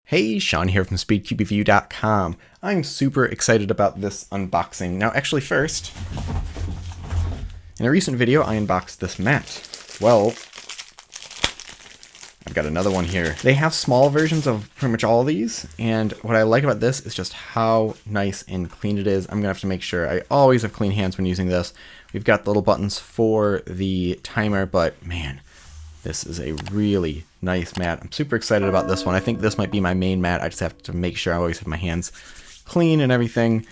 Hey, Sean here from SpeedCubeShop.com. I'm super excited about this unboxing. Now, actually first, in a recent video, I unboxed this mat. Well, I've got another one here. They have small versions of pretty much all of these, and what I like about this is just how nice and clean it is. I'm gonna have to make sure I always have clean hands when using this. We've got the little buttons for the timer, but man, this is a really nice mat. I'm super excited about this one. I think this might be my main mat. I just have to make sure I always have my hands clean and everything.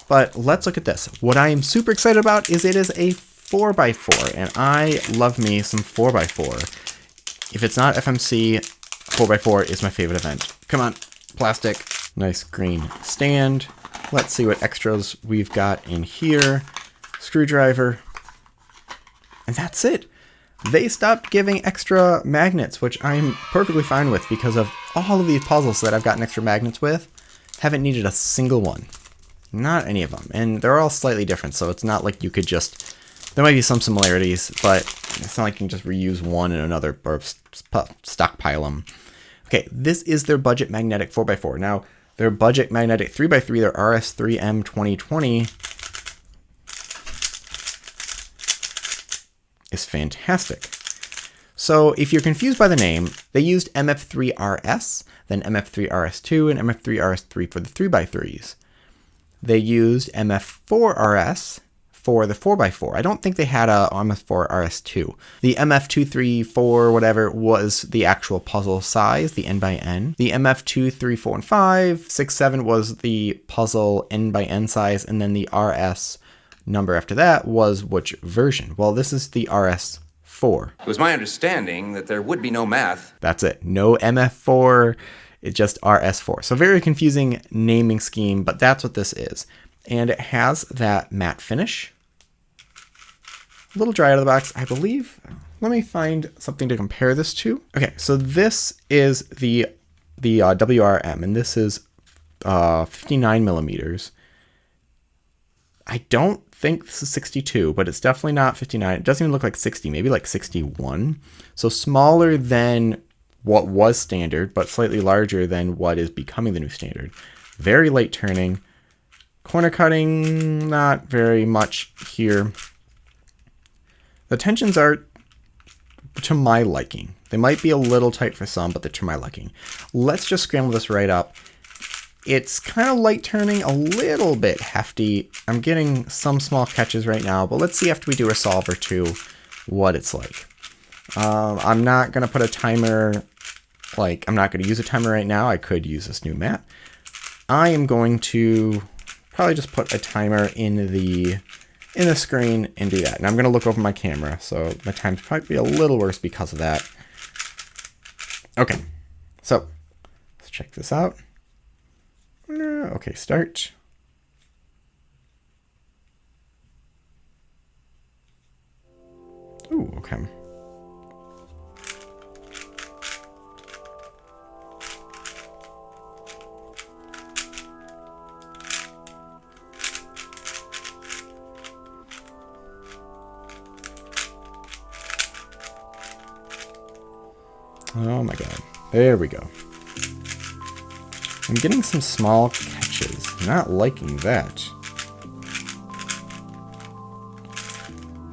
But let's look at this. What I am super excited about is it is a 4x4, and I love me some 4x4. If it's not FMC, 4x4 is my favorite event. Come on, plastic. Nice green stand. Let's see what extras we've got in here. Screwdriver. And that's it. They stopped giving extra magnets, which I'm perfectly fine with because of all of these puzzles that I've gotten extra magnets with. Haven't needed a single one. Not any of them. And they're all slightly different, so it's not like you could just... There might be some similarities, but it's not like you can just reuse one and another or stockpile them. Okay, this is their budget magnetic 4x4. Now, their budget magnetic 3x3, their RS4 2020, is fantastic. So if you're confused by the name, they used MF3RS, then MF3RS2, and MF3RS3 for the 3x3s. They used MF4RS for the 4x4. I don't think they had a MF4RS2. The MF234 whatever was the actual puzzle size, the N by N. The MF2, 3, 4, and 5, 6, 7 was the puzzle N by N size, and then the RS number after that was which version. Well, this is the RS4. It was my understanding that there would be no math. That's it. No MF4. It's just RS4. So very confusing naming scheme, but that's what this is. And it has that matte finish. A little dry out of the box, I believe. Let me find something to compare this to. Okay, so this is the WRM, and this is 59 millimeters. I don't think this is 62, but it's definitely not 59. It doesn't even look like 60, maybe like 61. So smaller than what was standard, but slightly larger than what is becoming the new standard. Very late turning. Corner cutting, not very much here. The tensions are to my liking. They might be a little tight for some, but they're to my liking. Let's just scramble this right up. It's kind of light turning, a little bit hefty. I'm getting some small catches right now, but let's see after we do a solve or two what it's like. I'm not going to put a timer, I'm not going to use a timer right now. I could use this new mat. I am going to probably just put a timer in the screen and do that. And I'm going to look over my camera, so my time's probably be a little worse because of that. Okay, so let's check this out. Okay, start. Ooh, okay. Oh my god. There we go. I'm getting some small catches. Not liking that.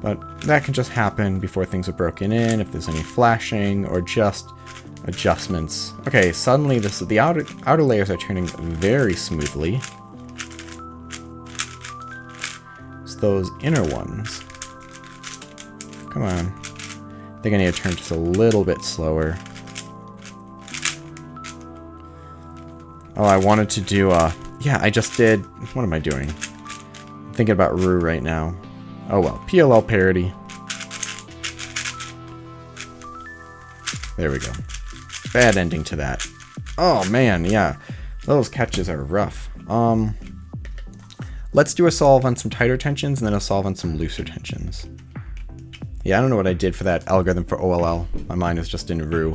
But that can just happen before things are broken in, if there's any flashing or just adjustments. Okay, suddenly the outer layers are turning very smoothly. It's those inner ones. Come on. I think I need to turn just a little bit slower. Oh, I wanted to do, yeah, I just did, what am I doing? I'm thinking about Rue right now. Oh well, PLL parody. There we go. Bad ending to that. Oh man, yeah, those catches are rough. Let's do a solve on some tighter tensions and then a solve on some looser tensions. Yeah, I don't know what I did for that algorithm for OLL. My mind is just in Rue.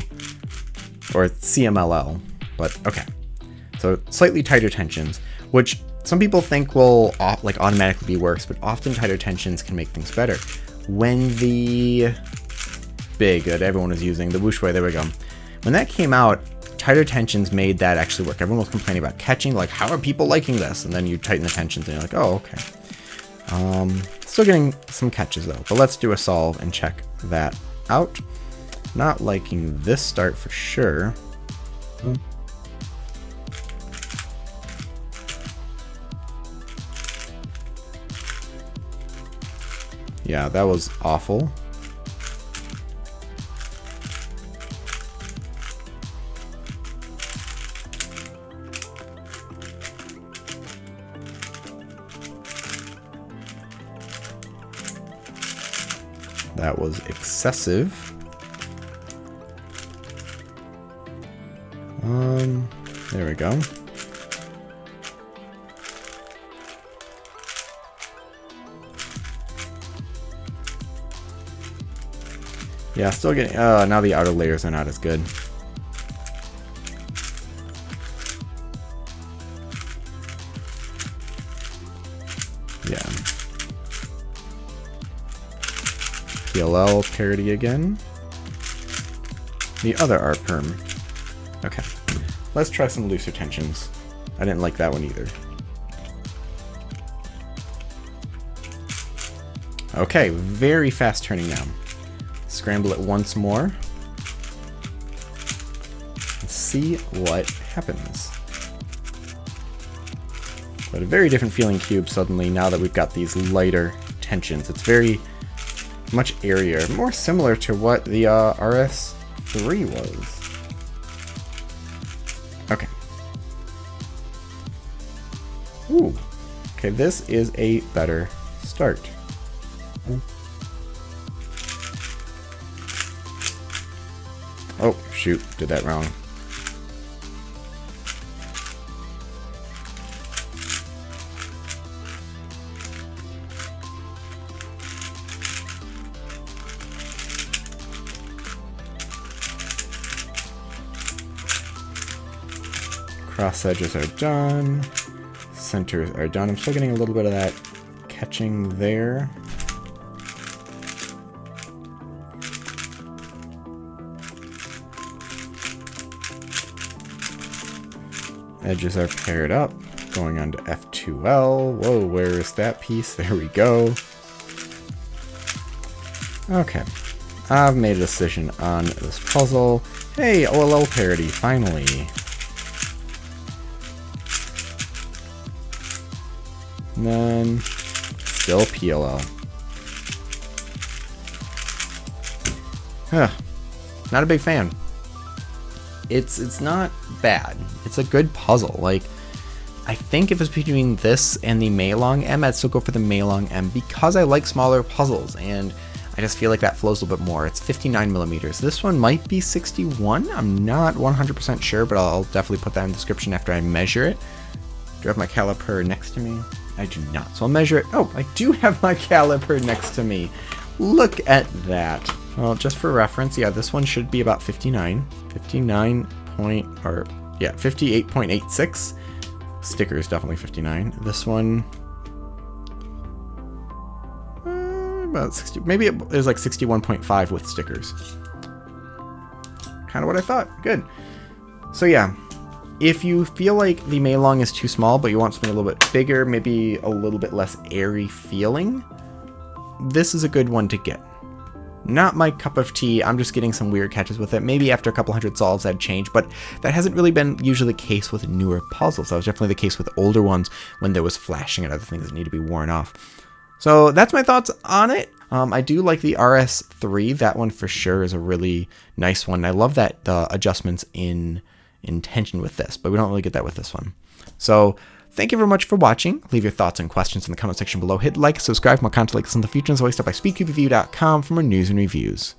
Or CMLL, but okay. So slightly tighter tensions, which some people think will automatically be worse, but often tighter tensions can make things better. When the big that everyone is using, the Wuxue, there we go. When that came out, tighter tensions made that actually work. Everyone was complaining about catching, like, how are people liking this? And then you tighten the tensions and you're like, oh, okay. Still getting some catches though, but let's do a solve and check that out. Not liking this start for sure. Yeah, that was awful. That was excessive. There we go. Yeah, still getting, now the outer layers are not as good. Yeah. PLL parity again. The other R perm. Okay. Let's try some looser tensions. I didn't like that one either. Okay, very fast turning now. Scramble it once more. Let's see what happens. But a very different feeling cube suddenly now that we've got these lighter tensions. It's very much airier, more similar to what the RS4 was. Okay. Ooh. Okay, this is a better start. Oh, shoot. Did that wrong. Cross edges are done. Centers are done. I'm still getting a little bit of that catching there. Edges are paired up. Going on to F2L. Whoa, where is that piece? There we go. Okay. I've made a decision on this puzzle. Hey, OLL parity, finally. And then still PLL. Not a big fan. It's not bad. It's a good puzzle. Like, I think if it's between this and the Meilong M, I'd still go for the Meilong M because I like smaller puzzles and I just feel like that flows a little bit more. It's 59 millimeters. This one might be 61. I'm not 100% sure, but I'll definitely put that in the description after I measure it. Do I have my caliper next to me? I do not. So I'll measure it. Oh, I do have my caliper next to me. Look at that. Well, just for reference, yeah, this one should be about 59. 58.86. Sticker is definitely 59. This one, about 60. Maybe it is like 61.5 with stickers. Kind of what I thought. Good. So yeah. If you feel like the Meilong is too small, but you want something a little bit bigger, maybe a little bit less airy feeling, this is a good one to get. Not my cup of tea. I'm just getting some weird catches with it. Maybe after a couple hundred solves that'd change, but that hasn't really been usually the case with newer puzzles. That was definitely the case with older ones when there was flashing and other things that need to be worn off. So that's my thoughts on it. I do like the RS4. That one for sure is a really nice one. I love that the adjustments in tension with this, but we don't really get that with this one. So thank you very much for watching. Leave your thoughts and questions in the comment section below. Hit like, subscribe for more content like this in the future, and always stop by SpeedCubeReview.com for more news and reviews.